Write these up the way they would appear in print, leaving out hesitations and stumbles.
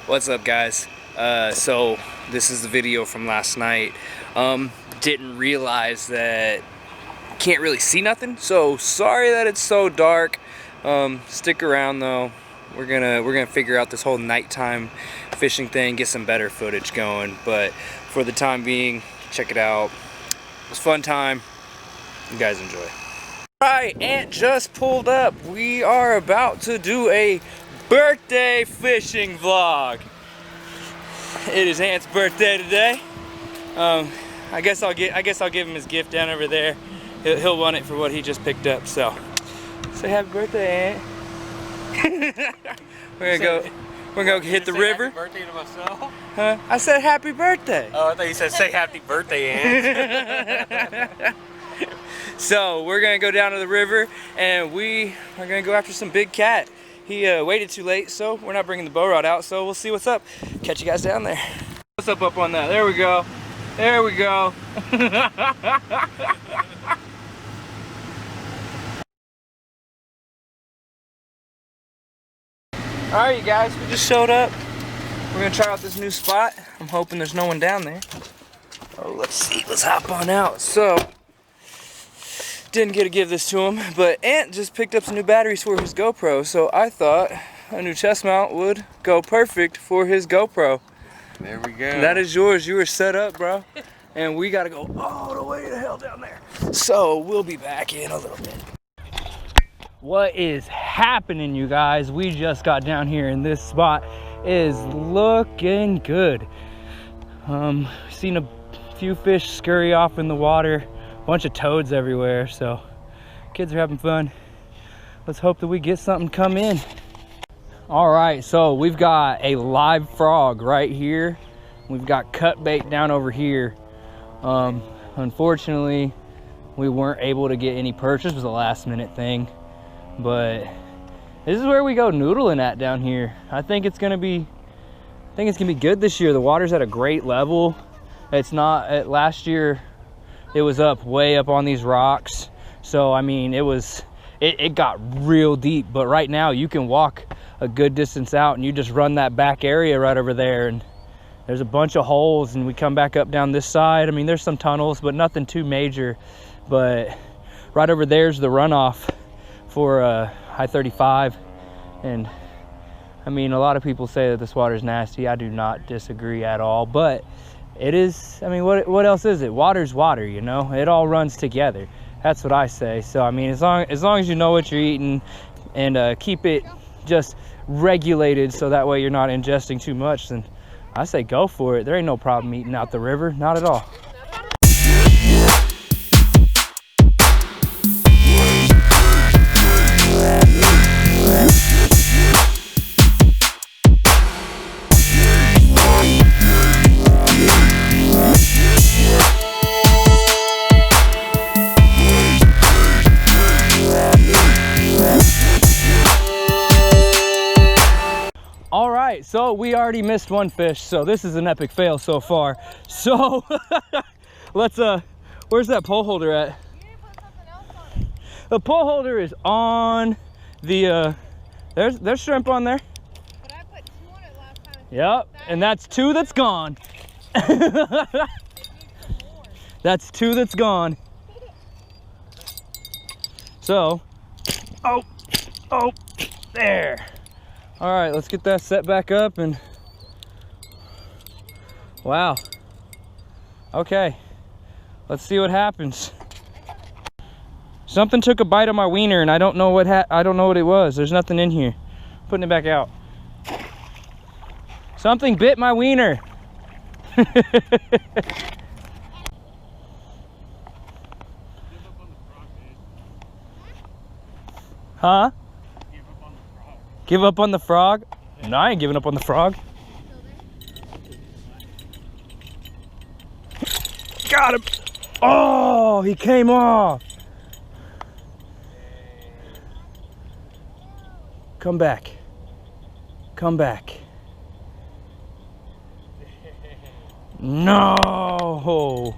What's up, guys? So this is the video from last night. Didn't realize that can't really see nothing, so sorry that it's so dark. Stick around though. We're gonna figure out this whole nighttime fishing thing, get some better footage going. But for the time being, check it out. It was a fun time. You guys enjoy. Alright, Ant just pulled up. We are about to do a birthday fishing vlog. It is Ant's birthday today. I guess I'll give him his gift down over there. He'll want it for what he just picked up. So, say happy birthday, Ant. We're gonna go hit the river. Happy birthday to myself? Huh? I said happy birthday. Oh, I thought you said say happy birthday, Ant. So we're gonna go down to the river and we are gonna go after some big cat. He waited too late, so we're not bringing the bow rod out. So we'll see what's up. Catch you guys down there. What's up on that? There we go. There we go. Alright, you guys, we just showed up. We're gonna try out this new spot. I'm hoping there's no one down there. Oh, let's see. Let's hop on out. So, didn't get to give this to him, but Ant just picked up some new batteries for his GoPro, so I thought a new chest mount would go perfect for his GoPro. There we go. That is yours. You were set up, bro. And we gotta go all the way to hell down there. So we'll be back in a little bit. What is happening, you guys? We just got down here and this spot is looking good. Seen a few fish scurry off in the water. Bunch of toads everywhere, so kids are having fun. Let's hope that we get something come in. All right, so we've got a live frog right here. We've got cut bait down over here. Unfortunately, we weren't able to get any perch. This was a last minute thing, but this is where we go noodling at down here. I think it's gonna be good this year. The water's at a great level. It's not last year. It was way up on these rocks. So, I mean, it got real deep, but right now you can walk a good distance out and you just run that back area right over there and there's a bunch of holes and we come back up down this side. I mean, there's some tunnels, but nothing too major. But right over there's the runoff for I-35. And I mean, a lot of people say that this water's nasty. I do not disagree at all, but it is, I mean, what else is it? Water's water, you know? It all runs together. That's what I say. So, I mean, as long as you know what you're eating and keep it just regulated so that way you're not ingesting too much, then I say go for it. There ain't no problem eating out the river, not at all. So we already missed one fish, so this is an epic fail so far. So let's where's that pole holder at? The pole holder is on the there's shrimp on there. But I put 2 on it last time. Yep, and that's 2 that's gone. That's 2 that's gone. So, oh, there. All right, let's get that set back up and wow. Okay, let's see what happens. Something took a bite of my wiener and I don't know what it was. There's nothing in here. Putting it back out. Something bit my wiener. Huh? Give up on the frog? No, I ain't giving up on the frog. Got him! Oh, he came off. Come back. Come back. No!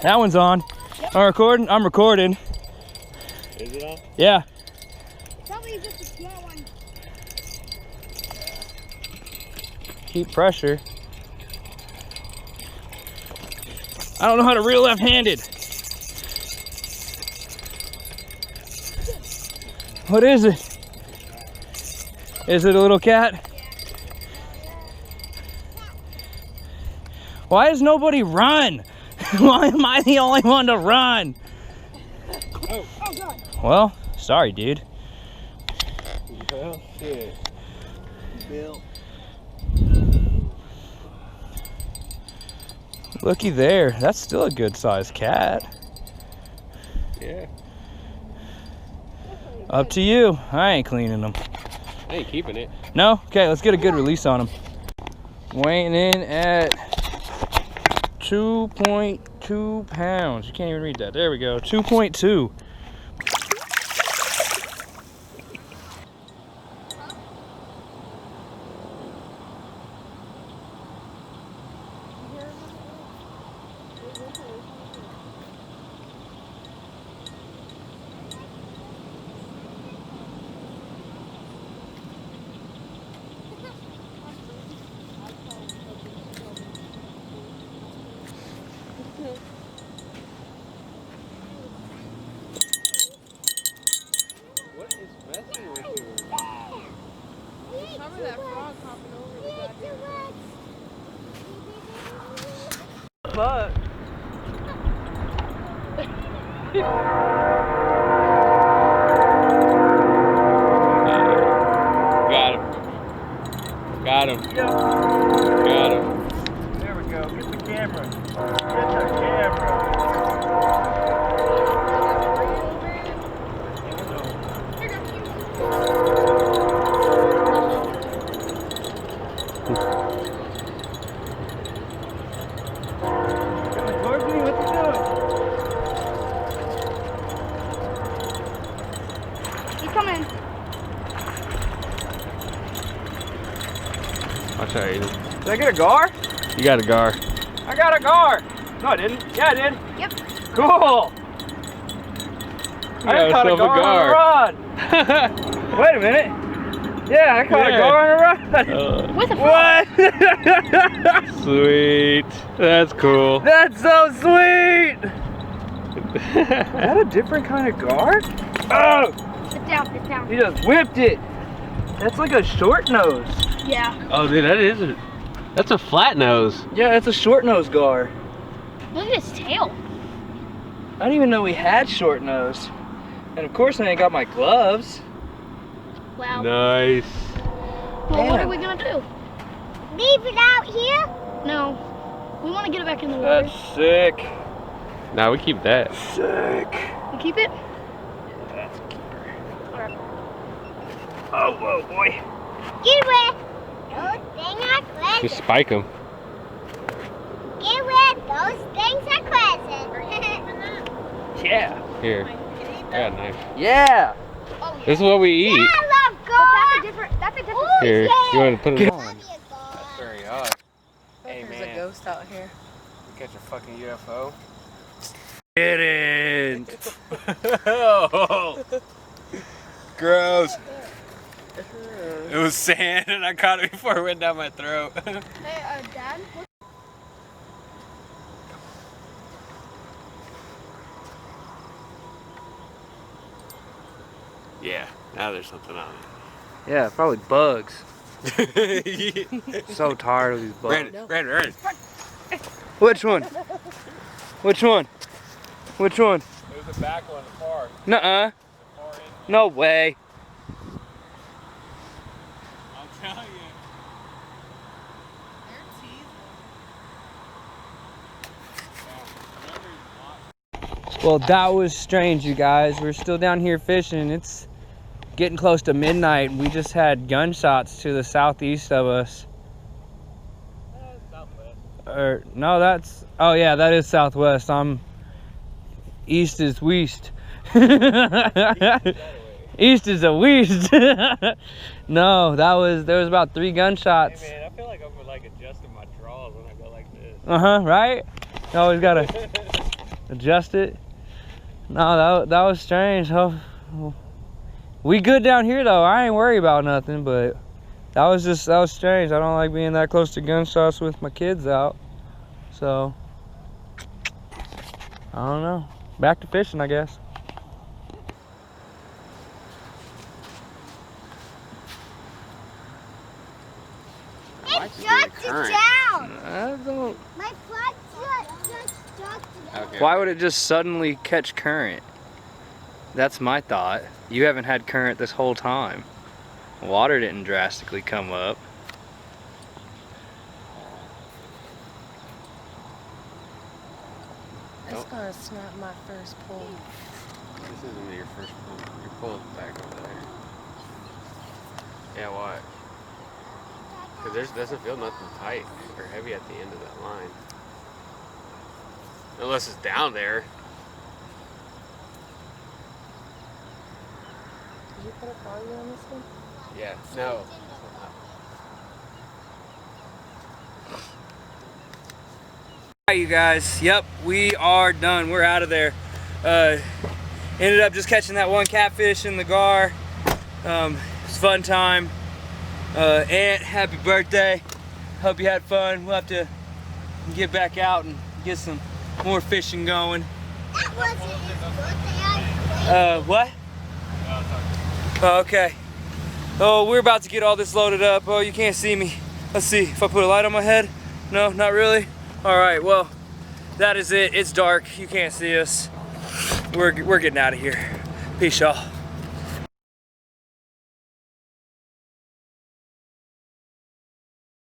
That one's on. I'm recording. I'm recording. Is it on? Yeah. Probably just a small one. Keep pressure. I don't know how to reel left-handed. What is it? Is it a little cat? Why does nobody run? Why am I the only one to run? Oh God. Well, sorry, dude. Well, shit. Bill. Looky there. That's still a good sized cat. Yeah. Up to you. I ain't cleaning them. I ain't keeping it. No? Okay, let's get a good release on them. Weighing in at 2.2 pounds. You can't even read that. There we go. 2.2. What is messing with you? Remember that frog hopping over the goddamn. But Got him. Got him. Got him. there we go. Get the camera. Get the camera. Coming towards me? What's he doing? He's coming. Watch out, Aiden. Did I get a gar? You got a gar. I got a gar. No, I didn't. Yeah, I did. Yep. Cool. I got caught a yourself a gar on a rod. Wait a minute. Yeah, I caught a Yeah. gar on a rod. With a frog. What? Sweet. That's cool. That's so sweet. Is that a different kind of gar? Oh, Sit down. Sit down. he just whipped it. That's like a short nose. Yeah. Oh, dude, that's a flat nose. Yeah, it's a short nose gar. Look at his tail. I didn't even know we had short nose. And of course I ain't got my gloves. Wow. Nice. Well, what Man. are we gonna do? Leave it out here? No. We want to get it back in the water. That's sick. Nah, we keep that. Sick. You keep it? That's a keeper. Alright. Oh, whoa, boy. Get away. Those things are Just pleasant. spike them. Get away. Those things are pleasant. Yeah. Here. I got a knife. Yeah. Oh, This is what we eat. I love God. That's a different. Here, you want to put it on? That's Very odd. Hey, There's man. a ghost out here. You got your fucking UFO? Get it. Gross. It was sand and I caught it before it went down my throat. Hey, Dad. Yeah, now there's something on Yeah, probably bugs. it. So tired of these bugs. Red. Which one? Which one? Which one? It was the back one, the far. Nuh-uh. Far end. No way. I'm telling you. Well, that was strange, you guys. We're still down here fishing. It's getting close to midnight. We just had gunshots to the southeast of us. Or no, that's, oh yeah, that is southwest. East is west. East is a west. No, there was about 3 gunshots. Hey man, I feel like I'm like adjusting my draws when I go like this. Uh-huh, right? You always gotta adjust it. No, that was strange. Oh, we good down here though. I ain't worried about nothing, but that was strange. I don't like being that close to gunshots with my kids out. So, I don't know. Back to fishing, I guess. It jerked it down. I don't. My plug just jerked it down. Okay. Why would it just suddenly catch current? That's my thought. You haven't had current this whole time. Water didn't drastically come up. It's gonna snap my first pull. This isn't your first pull. You're pulling back over there. Yeah, why? Because there doesn't feel nothing tight or heavy at the end of that line. Unless it's down there. Did you put a foggy on this one? Yeah. No. Alright, you guys. Yep, we are done. We're out of there. Ended up just catching that one catfish in the gar. It's a fun time. Aunt, happy birthday. Hope you had fun. We'll have to get back out and get some more fishing going. That wasn't his birthday. What? Oh, okay. Oh, we're about to get all this loaded up. Oh, you can't see me. Let's see if I put a light on my head. No, not really. All right, well, that is it. It's dark. You can't see us. We're getting out of here. Peace, y'all.